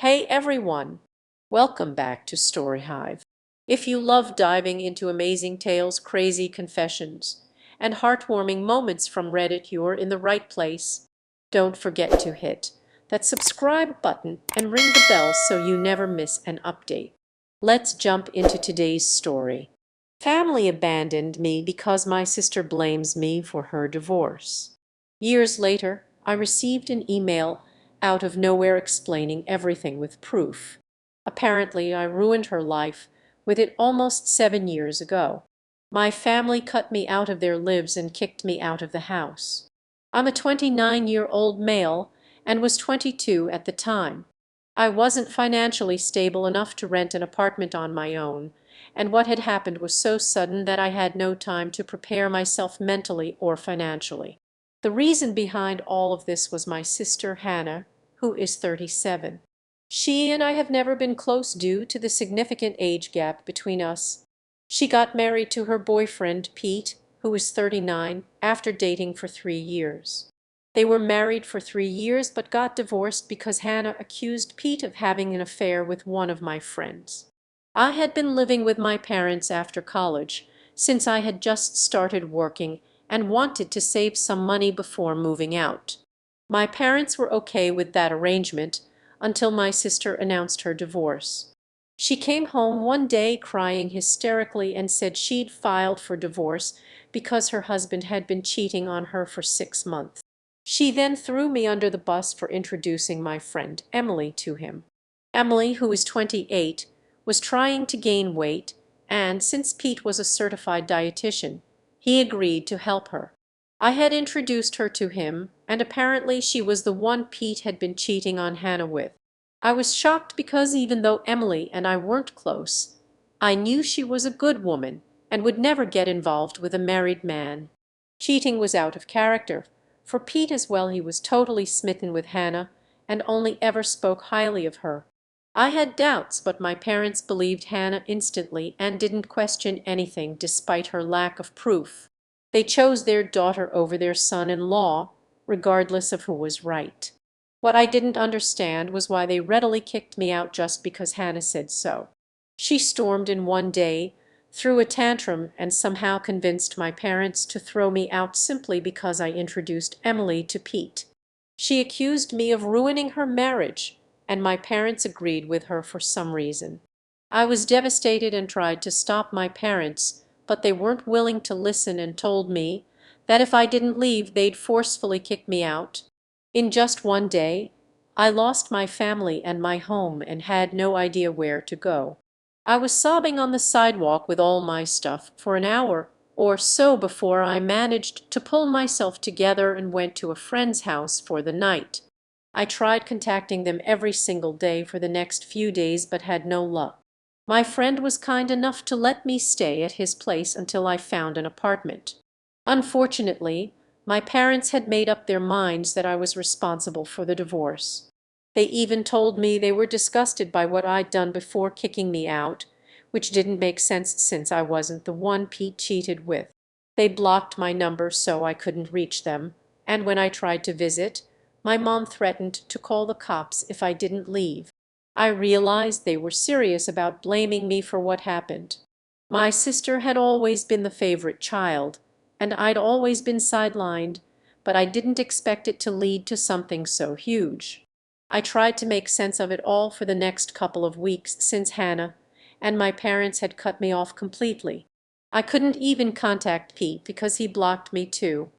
Hey everyone! Welcome back to Story Hive. If you love diving into amazing tales, crazy confessions, and heartwarming moments from Reddit, you're in the right place. Don't forget to hit that subscribe button and ring the bell so you never miss an update. Let's jump into today's story. Family abandoned me because my sister blames me for her divorce. Years later, I received an email out of nowhere explaining everything with proof. Apparently, I ruined her life with it almost 7 years ago. My family cut me out of their lives and kicked me out of the house. I'm a 29-year-old male and was 22 at the time. I wasn't financially stable enough to rent an apartment on my own, and what had happened was so sudden that I had no time to prepare myself mentally or financially. The reason behind all of this was my sister Hannah, who is 37. She and I have never been close due to the significant age gap between us. She got married to her boyfriend, Pete, who is 39, after dating for 3 years. They were married for 3 years but got divorced because Hannah accused Pete of having an affair with one of my friends. I had been living with my parents after college, since I had just started working and wanted to save some money before moving out. My parents were okay with that arrangement until my sister announced her divorce. She came home one day crying hysterically and said she'd filed for divorce because her husband had been cheating on her for 6 months. She then threw me under the bus for introducing my friend Emily to him. Emily, who is 28, was trying to gain weight, and since Pete was a certified dietitian, he agreed to help her. I had introduced her to him, and apparently she was the one Pete had been cheating on Hannah with. I was shocked because even though Emily and I weren't close, I knew she was a good woman and would never get involved with a married man. Cheating was out of character. For Pete as well, he was totally smitten with Hannah and only ever spoke highly of her. I had doubts, but my parents believed Hannah instantly and didn't question anything despite her lack of proof. They chose their daughter over their son-in-law, regardless of who was right. What I didn't understand was why they readily kicked me out just because Hannah said so. She stormed in one day, threw a tantrum, and somehow convinced my parents to throw me out simply because I introduced Emily to Pete. She accused me of ruining her marriage, and my parents agreed with her for some reason. I was devastated and tried to stop my parents, but they weren't willing to listen and told me that if I didn't leave, they'd forcefully kick me out. In just one day, I lost my family and my home and had no idea where to go. I was sobbing on the sidewalk with all my stuff for an hour or so before I managed to pull myself together and went to a friend's house for the night. I tried contacting them every single day for the next few days but had no luck. My friend was kind enough to let me stay at his place until I found an apartment. Unfortunately, my parents had made up their minds that I was responsible for the divorce. They even told me they were disgusted by what I'd done before kicking me out, which didn't make sense since I wasn't the one Pete cheated with. They blocked my number so I couldn't reach them, and when I tried to visit, my mom threatened to call the cops if I didn't leave. I realized they were serious about blaming me for what happened. My sister had always been the favorite child, and I'd always been sidelined, but I didn't expect it to lead to something so huge. I tried to make sense of it all for the next couple of weeks since Hannah and my parents had cut me off completely. I couldn't even contact Pete because he blocked me too.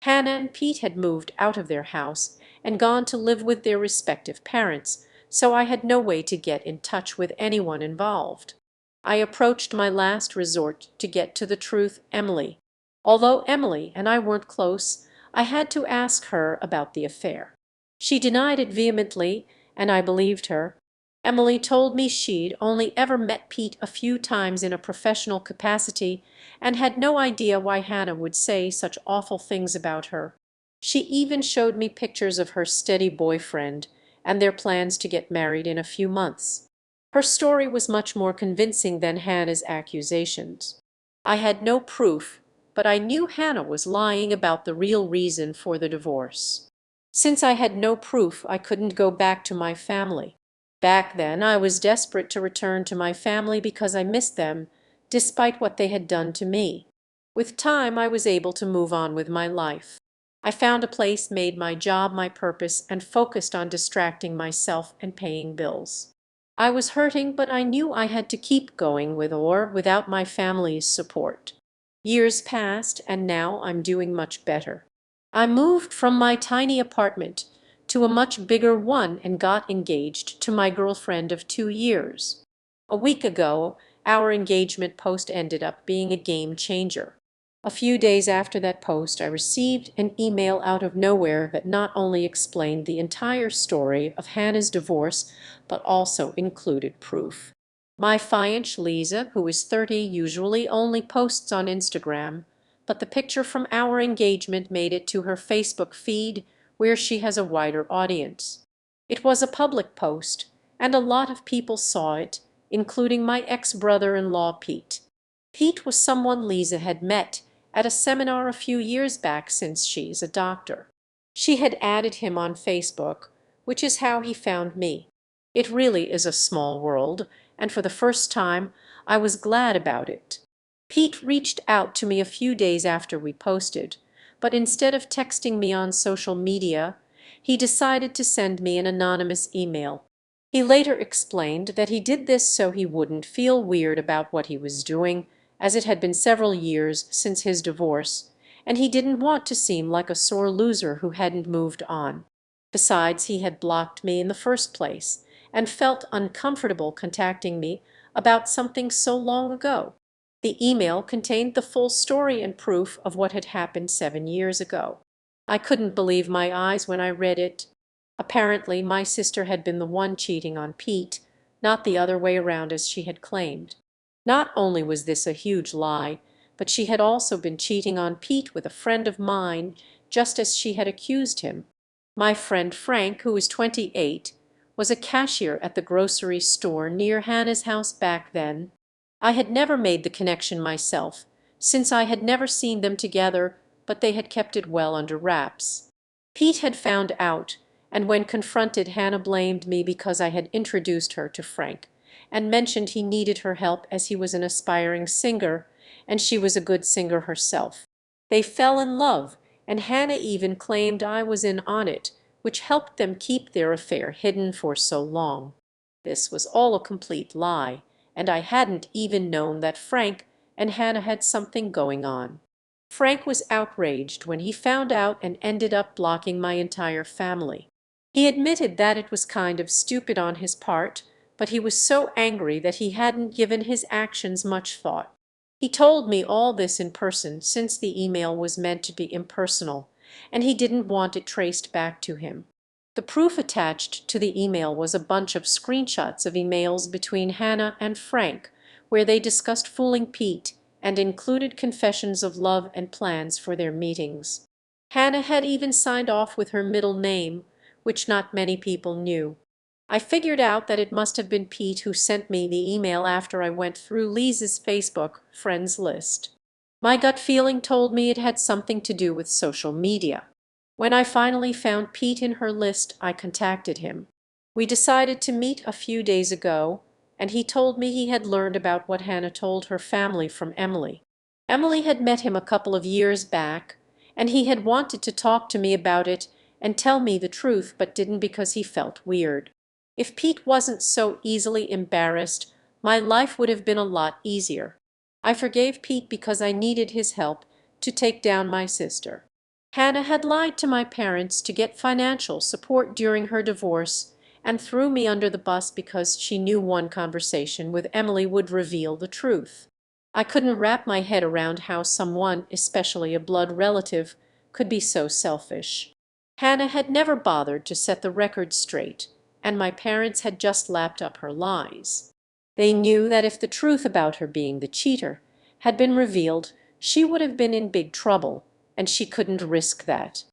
Hannah and Pete had moved out of their house and gone to live with their respective parents, so I had no way to get in touch with anyone involved. I approached my last resort to get to the truth, Emily. Although Emily and I weren't close, I had to ask her about the affair. She denied it vehemently, and I believed her. Emily told me she'd only ever met Pete a few times in a professional capacity and had no idea why Hannah would say such awful things about her. She even showed me pictures of her steady boyfriend and their plans to get married in a few months. Her story was much more convincing than Hannah's accusations. I had no proof, but I knew Hannah was lying about the real reason for the divorce. Since I had no proof, I couldn't go back to my family. Back then I was desperate to return to my family because I missed them, despite what they had done to me. With time I was able to move on with my life. I found a place, made my job my purpose, and focused on distracting myself and paying bills. I was hurting, but I knew I had to keep going with or without my family's support. Years passed, and now I'm doing much better. I moved from my tiny apartment to a much bigger one and got engaged to my girlfriend of 2 years. A week ago, our engagement post ended up being a game changer. A few days after that post, I received an email out of nowhere that not only explained the entire story of Hannah's divorce, but also included proof. My fiancée Lisa, who is 30, usually only posts on Instagram, but the picture from our engagement made it to her Facebook feed, where she has a wider audience. It was a public post, and a lot of people saw it, including my ex-brother-in-law Pete. Pete was someone Lisa had met at a seminar a few years back, since she's a doctor. She had added him on Facebook, which is how he found me. It really is a small world, and for the first time I was glad about it. Pete reached out to me a few days after we posted, but instead of texting me on social media, he decided to send me an anonymous email. He later explained that he did this so he wouldn't feel weird about what he was doing, as it had been several years since his divorce, and he didn't want to seem like a sore loser who hadn't moved on. Besides, he had blocked me in the first place and felt uncomfortable contacting me about something so long ago. The email contained the full story and proof of what had happened 7 years ago. I couldn't believe my eyes when I read it. Apparently, my sister had been the one cheating on Pete, not the other way around as she had claimed. Not only was this a huge lie, but she had also been cheating on Pete with a friend of mine, just as she had accused him. My friend Frank, who was 28, was a cashier at the grocery store near Hannah's house back then. I had never made the connection myself, since I had never seen them together, but they had kept it well under wraps. Pete had found out, and when confronted, Hannah blamed me because I had introduced her to Frank, and mentioned he needed her help as he was an aspiring singer, and she was a good singer herself. They fell in love, and Hannah even claimed I was in on it, which helped them keep their affair hidden for so long. This was all a complete lie, and I hadn't even known that Frank and Hannah had something going on. Frank was outraged when he found out and ended up blocking my entire family. He admitted that it was kind of stupid on his part, but he was so angry that he hadn't given his actions much thought. He told me all this in person, since the email was meant to be impersonal, and he didn't want it traced back to him. The proof attached to the email was a bunch of screenshots of emails between Hannah and Frank, where they discussed fooling Pete and included confessions of love and plans for their meetings. Hannah had even signed off with her middle name, which not many people knew. I figured out that it must have been Pete who sent me the email after I went through Lisa's Facebook friends list. My gut feeling told me it had something to do with social media. When I finally found Pete in her list, I contacted him. We decided to meet a few days ago, and he told me he had learned about what Hannah told her family from Emily. Emily had met him a couple of years back, and he had wanted to talk to me about it and tell me the truth, but didn't because he felt weird. If Pete wasn't so easily embarrassed, my life would have been a lot easier. I forgave Pete because I needed his help to take down my sister. Hannah had lied to my parents to get financial support during her divorce and threw me under the bus because she knew one conversation with Emily would reveal the truth. I couldn't wrap my head around how someone, especially a blood relative, could be so selfish. Hannah had never bothered to set the record straight, and my parents had just lapped up her lies. They knew that if the truth about her being the cheater had been revealed, she would have been in big trouble, and she couldn't risk that.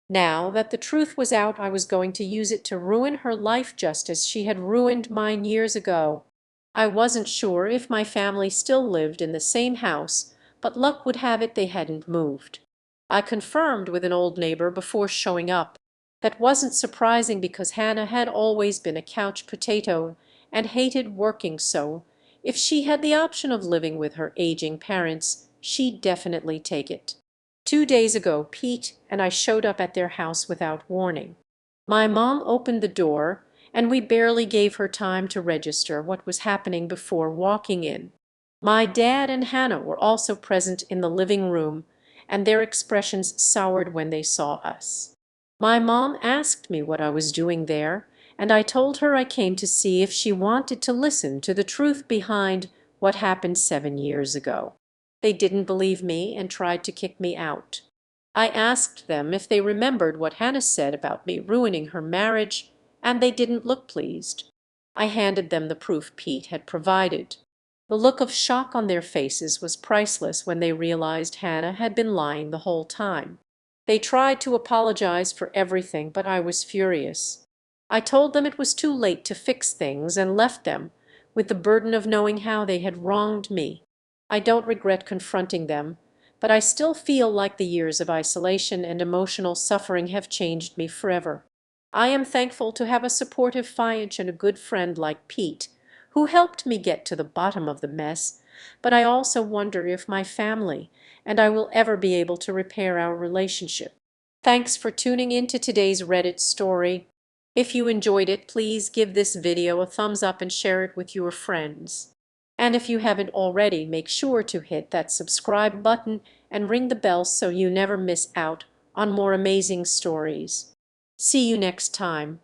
Now that the truth was out, I was going to use it to ruin her life just as she had ruined mine years ago. I wasn't sure if my family still lived in the same house, but luck would have it they hadn't moved. I confirmed with an old neighbor before showing up. That wasn't surprising because Hannah had always been a couch potato and hated working, so if she had the option of living with her aging parents, she'd definitely take it. 2 days ago, Pete and I showed up at their house without warning. My mom opened the door, and we barely gave her time to register what was happening before walking in. My dad and Hannah were also present in the living room, and their expressions soured when they saw us. My mom asked me what I was doing there, and I told her I came to see if she wanted to listen to the truth behind what happened 7 years ago. They didn't believe me and tried to kick me out. I asked them if they remembered what Hannah said about me ruining her marriage, and they didn't look pleased. I handed them the proof Pete had provided. The look of shock on their faces was priceless when they realized Hannah had been lying the whole time. They tried to apologize for everything, but I was furious. I told them it was too late to fix things and left them with the burden of knowing how they had wronged me. I don't regret confronting them, but I still feel like the years of isolation and emotional suffering have changed me forever. I am thankful to have a supportive fiance and a good friend like Pete, who helped me get to the bottom of the mess, but I also wonder if my family and I will ever be able to repair our relationship. Thanks for tuning in to today's Reddit story. If you enjoyed it, please give this video a thumbs up and share it with your friends. And if you haven't already, make sure to hit that subscribe button and ring the bell so you never miss out on more amazing stories. See you next time.